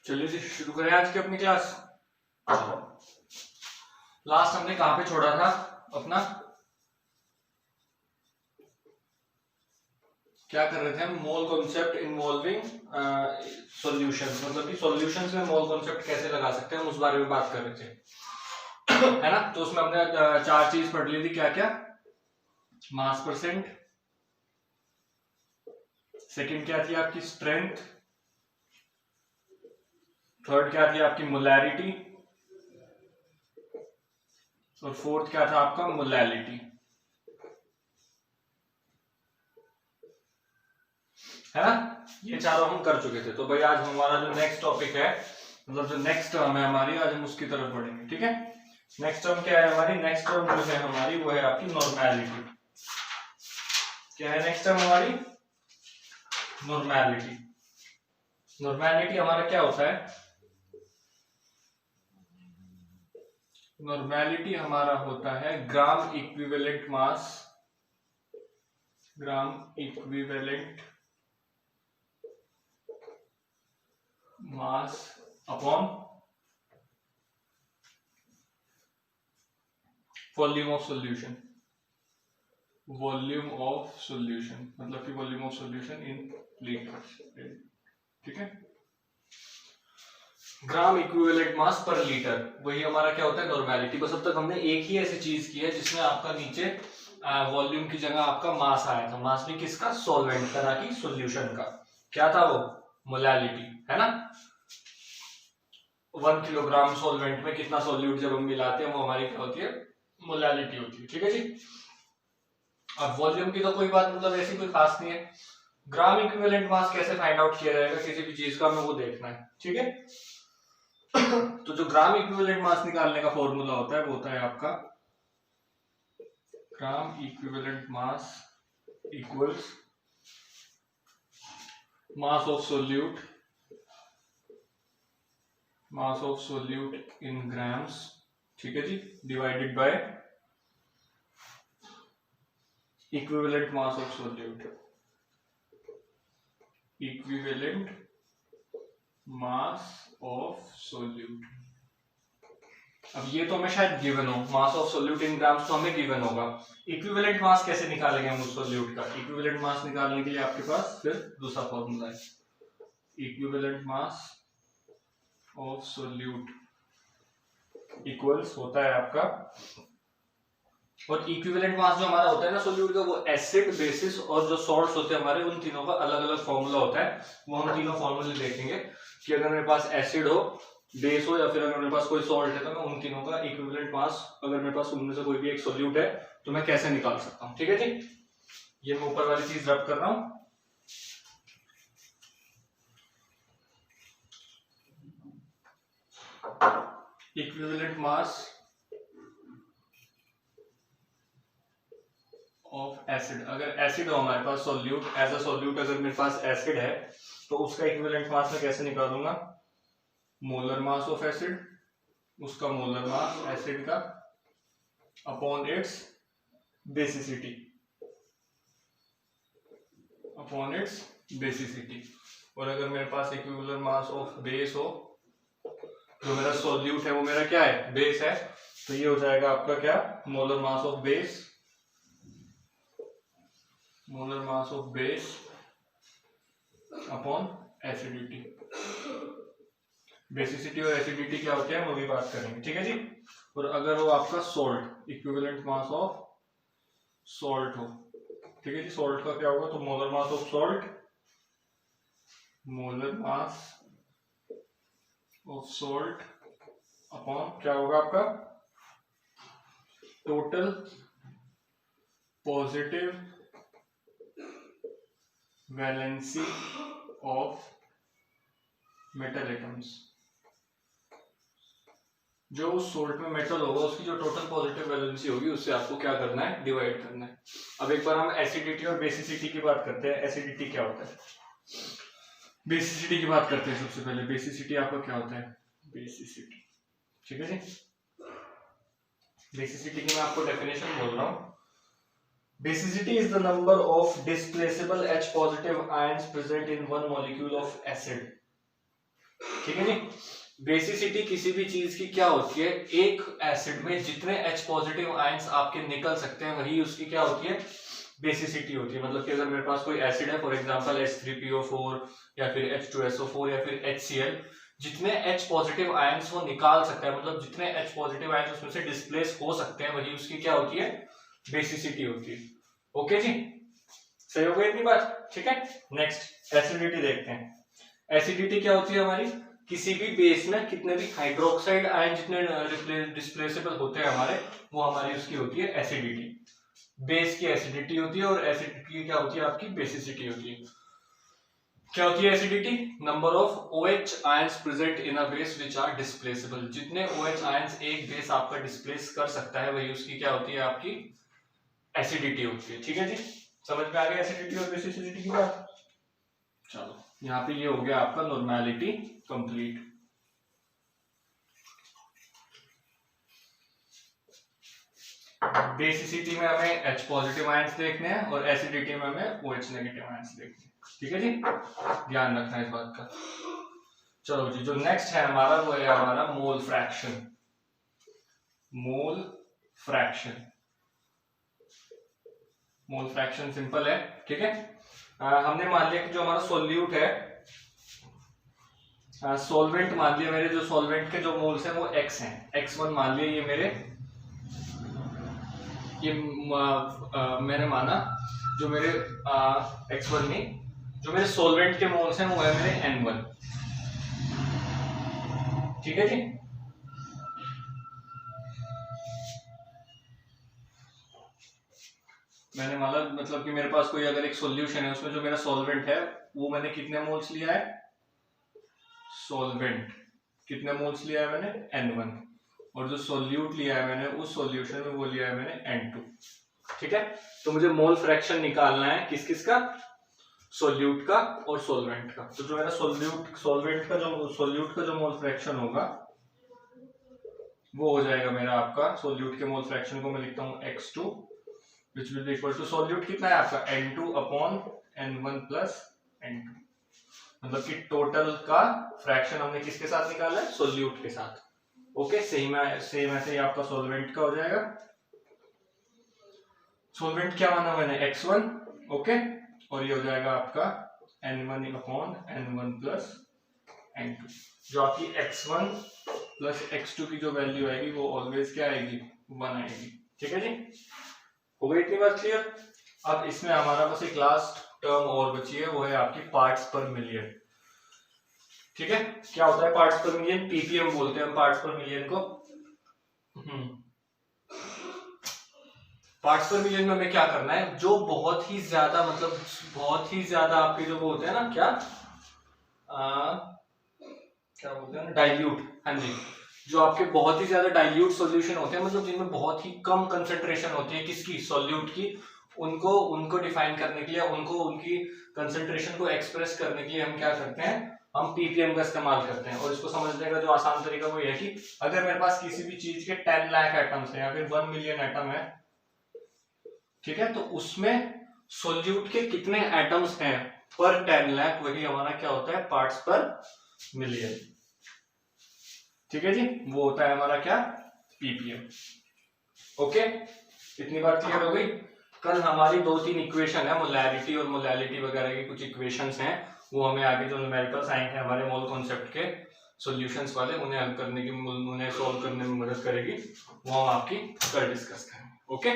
चलिए जी शुरू करें आज की अपनी क्लास। लास्ट हमने कहां पे छोड़ा था अपना, क्या कर रहे थे हम? मोल कॉन्सेप्ट इन्वॉल्विंग सॉल्यूशंस, मतलब कि सॉल्यूशंस में मोल कॉन्सेप्ट कैसे लगा सकते हैं हम उस बारे में बात कर रहे थे है ना। तो उसमें हमने चार चीज पढ़ ली थी। क्या क्या? मास परसेंट, सेकंड क्या थी आपकी स्ट्रेंथ, थर्ड क्या थी आपकी मोलैरिटी, और फोर्थ क्या था आपका मोलैलिटी, है ना। ये चारों हम कर चुके थे। तो भाई आज हमारा जो नेक्स्ट टॉपिक है, मतलब जो नेक्स्ट टर्म है हमारी, आज हम उसकी तरफ बढ़ेंगे। ठीक है, नेक्स्ट टर्म क्या है हमारी? नेक्स्ट टर्म जो है हमारी वो है आपकी नॉर्मैलिटी। क्या है नेक्स्ट टर्म हमारी? नॉर्मैलिटी। नॉर्मैलिटी हमारा क्या होता है? नॉर्मैलिटी हमारा होता है ग्राम equivalent mass, gram equivalent mass upon volume of solution. Volume of solution मतलब कि volume of solution in litre. ठीक है, ग्राम इक्विवेलेंट मास पर लीटर, वही हमारा क्या होता है? नॉर्मैलिटी। बस अब तक हमने एक ही ऐसी चीज की है जिसमें आपका नीचे वॉल्यूम की जगह आपका मास आया था। मास भी किसका? सॉल्वेंट का, ना कि सॉल्यूशन का। क्या था वो? मोलैलिटी, है ना। 1 किलोग्राम सॉल्वेंट में कितना सॉल्यूट जब हम मिलाते हैं वो हमारी क्या होती है? मोलैलिटी होती है। ठीक है जी। अब वॉल्यूम की तो कोई बात, मतलब ऐसी कोई खास नहीं है। ग्राम इक्विवेलेंट मास कैसे फाइंड आउट किया जाएगा किसी भी चीज का, हमें वो देखना है। ठीक है तो जो ग्राम इक्विवेलेंट मास निकालने का फॉर्मूला होता है वो होता है आपका gram equivalent mass equals mass of solute, mass of solute in grams, ठीक है जी, divided by equivalent mass of solute, equivalent mass of solute. अब ये तो हमें शायद गिवन हो, mass of solute in grams तो हमें गिवन होगा। इक्विवेलेंट मास कैसे निकालेंगे हम उस सोल्यूट का? इक्विवेलेंट मास निकालने के लिए आपके पास फिर दूसरा फॉर्मूला है, equivalent mass of solute equals होता है आपका, और इक्विवेलेंट मास जो हमारा होता है ना सोल्यूट का, वो एसिड, बेसिस और जो सॉल्ट्स होते हैं हमारे, उन तीनों का अलग अलग फॉर्मूला होता है। वो हम तीनों फॉर्मूले देखेंगे कि अगर मेरे पास एसिड हो, बेस हो, या फिर अगर मेरे पास कोई सॉल्ट है तो मैं उन तीनों का इक्विवेलेंट मास, अगर मेरे पास उनमें से कोई भी एक सोल्यूट है तो मैं कैसे निकाल सकता हूँ। ठीक है जी, ये मैं ऊपर वाली चीज रब कर रहा हूं। इक्विवेलेंट मास ऑफ एसिड, अगर एसिड हो हमारे पास सोल्यूट, एज अ सोल्यूट अगर मेरे पास एसिड है तो उसका इक्विवेलेंट मास मैं कैसे निकालूंगा? मोलर मास ऑफ एसिड, उसका मोलर मास एसिड का upon its basicity, upon its basicity. और अगर मेरे पास इक्विवेलेंट मास ऑफ बेस हो, जो मेरा सोल्यूट है वो मेरा क्या है? बेस है, तो ये हो जाएगा आपका क्या? Molar mass of base, molar mass of base upon acidity. Basicity और एसिडिटी क्या होते हैं वो भी बात करेंगे। ठीक है जी। और अगर वो आपका salt, equivalent mass of salt हो, ठीक है जी, सॉल्ट का क्या होगा? तो molar mass of salt, molar mass of salt upon क्या होगा आपका? Total positive valency of metal atoms. जो उस सोल्ट में मेटल होगा उसकी जो टोटल पॉजिटिव वैलेंसी होगी उससे आपको क्या करना है? डिवाइड करना है। अब एक बार हम एसिडिटी और बेसिसिटी की बात करते हैं। एसिडिटी क्या होता है, बेसिसिटी की बात करते हैं। सबसे पहले बेसिसिटी आपका क्या होता है? बेसिसिटी, ठीक है जी। बेसिसिटी की मैं आपको डेफिनेशन बोल रहा हूं। Basicity is the number of displaceable H positive ions present in one molecule of acid. ठीक है जी। बेसिसिटी किसी भी चीज की क्या होती है, एक एसिड में जितने H पॉजिटिव आयंस आपके निकल सकते हैं वही उसकी क्या होती है, बेसिसिटी होती है। मतलब कि अगर मेरे पास कोई एसिड है, फॉर एग्जांपल H3PO4 या फिर H2SO4 या फिर HCl, जितने H पॉजिटिव आयंस वो निकाल सकता है, मतलब जितने H पॉजिटिव आयंस उसमें से डिस्प्लेस हो सकते हैं, वही उसकी क्या होती है, बेसिसिटी होती है। ओके जी, सही हो गई इतनी बात, ठीक है। नेक्स्ट एसिडिटी देखते हैं। एसिडिटी क्या होती है हमारी, किसी भी बेस में कितने भी हाइड्रोक्साइड आयन जितने डिस्प्लेसेबल होते हैं हमारे, वो हमारी उसकी होती है एसिडिटी। बेस की एसिडिटी होती है और एसिडिटी की क्या होती है, आपकी बेसिसिटी होती है। क्या होती है acidity, number of OH ions present in a base which are displaceable. जितने OH आयंस एक बेस आपका डिस्प्लेस कर सकता है वही उसकी क्या होती है, आपकी एसिडिटी होती है। ठीक है जी, समझ में आ गया एसिडिटी और बेसिसिटी की बात। चलो यहाँ पे ये हो गया आपका नॉर्मेलिटी कंप्लीट। बेसिसिटी में हमें H पॉजिटिव आयंस देखने हैं और एसिडिटी में हमें OH नेगेटिव आयंस देखने हैं। ठीक है जी, ध्यान रखना है इस बात का। चलो जी, जो नेक्स्ट है हमारा वो है हमारा mole fraction. Mole fraction, mole fraction simple है, ठीक है। हमने मान लिया कि जो हमारा सोल्यूट है, सॉल्वेंट मान लिया मेरे, जो सॉल्वेंट के जो मोल्स हैं वो x हैं, x1 मान लिया ये मेरे, ये मैंने माना जो मेरे x1 नहीं, जो मेरे सॉल्वेंट के मोल्स हैं वो है मेरे n1। ठीक है जी, मैंने माना मतलब कि मेरे पास कोई अगर एक सॉल्यूशन है उसमें जो मेरा सॉल्वेंट है वो मैंने कितने मोल्स लिया है, सॉल्वेंट कितने मोल्स लिया है मैंने, n1, और जो सोल्यूट लिया है मैंने उस सॉल्यूशन में वो लिया है मैंने n2। ठीक है, तो मुझे मोल फ्रैक्शन निकालना है किस किस का, सोल्यूट का और सॉल्वेंट का। तो जो मेरा सॉल्वेंट का जो मोल फ्रैक्शन होगा वो हो जाएगा मेरा आपका, सोल्यूट के मोल फ्रैक्शन को मैं लिखता हूं x2 which will be equal to, solute कितना है आपका n2 upon n1 plus n2, मतलब कि टोटल का फ्रैक्शन हमने किसके साथ निकाला है, सोल्यूट के साथ। ओके, सेम ऐसे ही आपका सॉल्वेंट का हो जाएगा। सॉल्वेंट क्या माना मैंने, x1, ओके, और ये हो जाएगा आपका n1 upon n1 plus n2, जो आपकी x1 प्लस x2 की जो वैल्यू आएगी वो ऑलवेज क्या आएगी, 1 आएगी। ठीक है जी, हो गई इतनी बात क्लियर। अब इसमें हमारा बस एक लास्ट टर्म और बची है, वो है आपकी पार्ट्स पर मिलियन। ठीक है, क्या होता है पार्ट्स पर मिलियन, पीपीएम बोलते हैं हम पार्ट्स पर मिलियन को। पार्ट्स पर मिलियन में हमें क्या करना है, जो बहुत ही ज्यादा, मतलब बहुत ही ज्यादा आपके जो वो होते हैं ना, क्या बोलते हैं ना, डाइल्यूट, हाँ जी, जो आपके बहुत ही ज्यादा डाइल्यूट सॉल्यूशन होते हैं, मतलब जिनमें बहुत ही कम कंसंट्रेशन होती है किसकी, सॉल्यूट की, उनको डिफाइन करने के लिए, उनको उनकी कंसंट्रेशन को एक्सप्रेस करने के लिए हम क्या करते हैं, हम पीपीएम का इस्तेमाल करते हैं। और इसको समझने का जो आसान तरीका वो ये है कि अगर मेरे पास किसी भी चीज के 10 लाख एटम्स है या फिर 1 मिलियन एटम है, ठीक है, तो उसमें सोल्यूट के कितने एटम्स हैं पर 10 लाख, वही हमारा क्या होता है, पार्ट्स पर मिलियन। ठीक है जी, वो होता है हमारा क्या, पीपीएम। ओके, इतनी बात क्लियर हो गई। कल हमारी 2-3 इक्वेशन है, मोलैरिटी और मोलैलिटी वगैरह की कुछ इक्वेशंस हैं, वो हमें आगे जो न्यूमेरिकल्स आएंगे हमारे मोल कॉन्सेप्ट के सॉल्यूशंस वाले, उन्हें हल करने की, उन्हें सॉल्व करने में मदद करेगी, वो हम आपकी कल डिस्कस करेंगे। ओके।